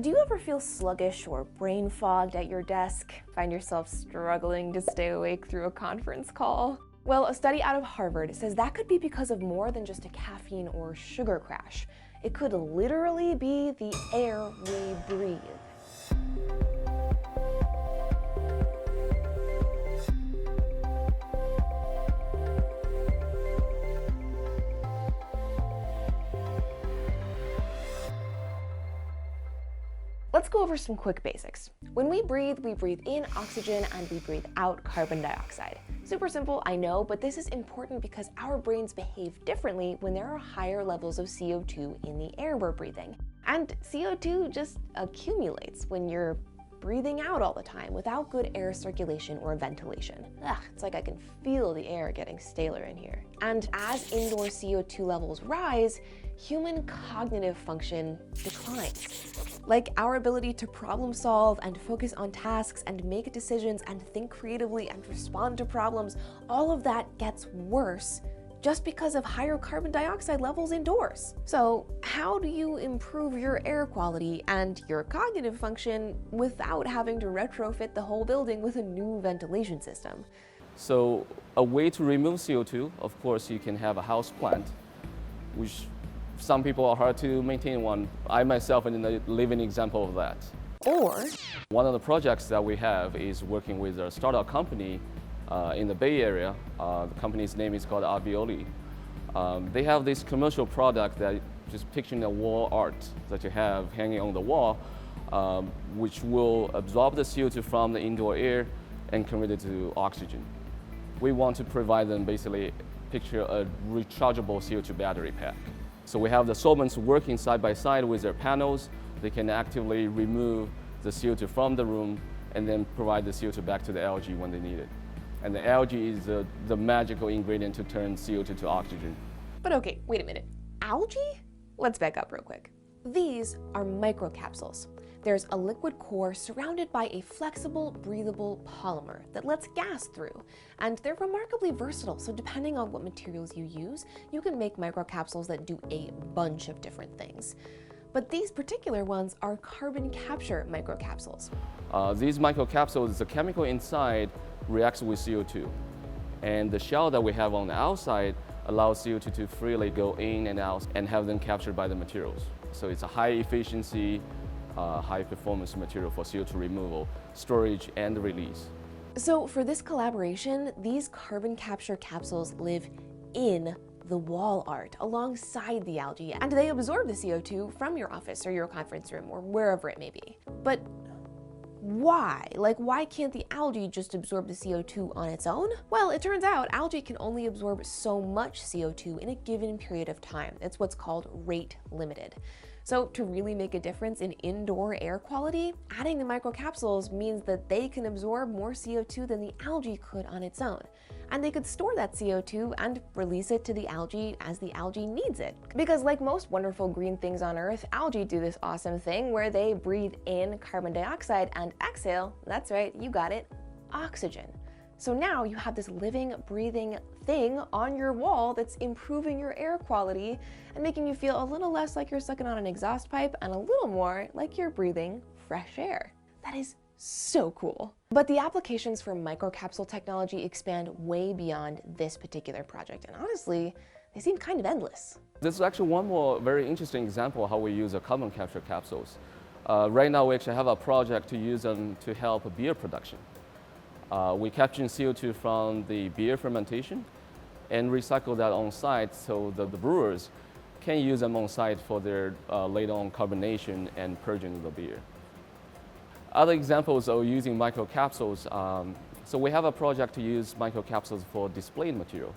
Do you ever feel sluggish or brain fogged at your desk? Find yourself struggling to stay awake through a conference call? Well, a study out of Harvard says that could be because of more than just a caffeine or sugar crash. It could literally be the air we breathe. Let's go over some quick basics. When we breathe in oxygen and we breathe out carbon dioxide. Super simple, I know, but this is important because our brains behave differently when there are higher levels of CO2 in the air we're breathing. And CO2 just accumulates when you're breathing out all the time without good air circulation or ventilation. It's like I can feel the air getting staler in here. And as indoor CO2 levels rise, human cognitive function declines. Like our ability to problem solve and focus on tasks and make decisions and think creatively and respond to problems, all of that gets worse just because of higher carbon dioxide levels indoors. So how do you improve your air quality and your cognitive function without having to retrofit the whole building with a new ventilation system? So a way to remove CO2, of course, you can have a house plant, which some people are hard to maintain one. I myself am a living example of that. Or one of the projects that we have is working with a startup company in the Bay Area. The company's name is called Algae. They have this commercial product that just picturing the wall art that you have hanging on the wall, which will absorb the CO2 from the indoor air and convert it to oxygen. We want to provide them basically picture a rechargeable CO2 battery pack. So we have the solvents working side by side with their panels. They can actively remove the CO2 from the room and then provide the CO2 back to the algae when they need it. And the algae is the magical ingredient to turn CO2 to oxygen. But okay, wait a minute. Algae? Let's back up real quick. These are microcapsules. There's a liquid core surrounded by a flexible, breathable polymer that lets gas through. And they're remarkably versatile, so depending on what materials you use, you can make microcapsules that do a bunch of different things. But these particular ones are carbon capture microcapsules. These microcapsules, the chemical inside reacts with CO2. And the shell that we have on the outside allows CO2 to freely go in and out and have them captured by the materials. So it's a high efficiency, high performance material for CO2 removal, storage, and release. So for this collaboration, these carbon capture capsules live in the wall art alongside the algae, and they absorb the CO2 from your office or your conference room or wherever it may be. But why? Why can't the algae just absorb the CO2 on its own? Well, it turns out algae can only absorb so much CO2 in a given period of time. It's what's called rate limited. So to really make a difference in indoor air quality, adding the microcapsules means that they can absorb more CO2 than the algae could on its own. And they could store that CO2 and release it to the algae as the algae needs it. Because like most wonderful green things on Earth, algae do this awesome thing where they breathe in carbon dioxide and exhale, that's right, you got it, oxygen. So now you have this living, breathing thing on your wall that's improving your air quality and making you feel a little less like you're sucking on an exhaust pipe and a little more like you're breathing fresh air. That is so cool. But the applications for microcapsule technology expand way beyond this particular project, and honestly, they seem kind of endless. This is actually one more very interesting example of how we use carbon capture capsules. Right now, we actually have a project to use them to help beer production. We capture CO2 from the beer fermentation and recycle that on site so that the brewers can use them on site for their later on carbonation and purging of the beer. Other examples of using microcapsules, so we have a project to use microcapsules for display material.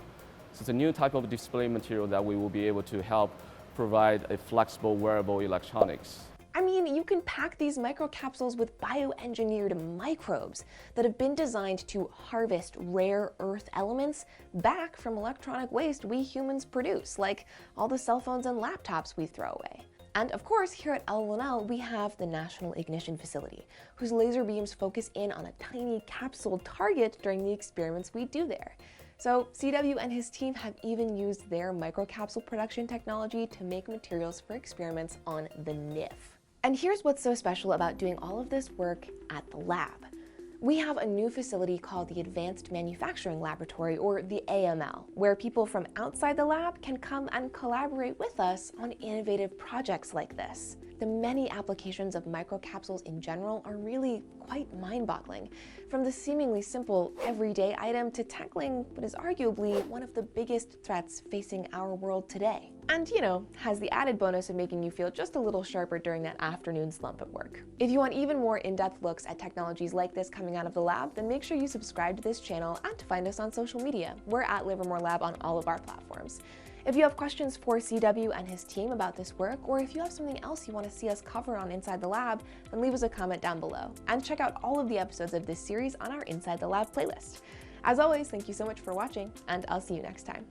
So it's a new type of display material that we will be able to help provide a flexible wearable electronics. I mean, you can pack these microcapsules with bioengineered microbes that have been designed to harvest rare earth elements back from electronic waste we humans produce, like all the cell phones and laptops we throw away. And of course, here at LLNL, we have the National Ignition Facility, whose laser beams focus in on a tiny capsule target during the experiments we do there. So CW and his team have even used their microcapsule production technology to make materials for experiments on the NIF. And here's what's so special about doing all of this work at the lab. We have a new facility called the Advanced Manufacturing Laboratory, or the AML, where people from outside the lab can come and collaborate with us on innovative projects like this. The many applications of microcapsules in general are really quite mind-boggling, from the seemingly simple everyday item to tackling what is arguably one of the biggest threats facing our world today. And, has the added bonus of making you feel just a little sharper during that afternoon slump at work. If you want even more in-depth looks at technologies like this coming out of the lab, then make sure you subscribe to this channel and find us on social media. We're at Livermore Lab on all of our platforms. If you have questions for CW and his team about this work, or if you have something else you want to see us cover on Inside the Lab, then leave us a comment down below. And check out all of the episodes of this series on our Inside the Lab playlist. As always, thank you so much for watching, and I'll see you next time.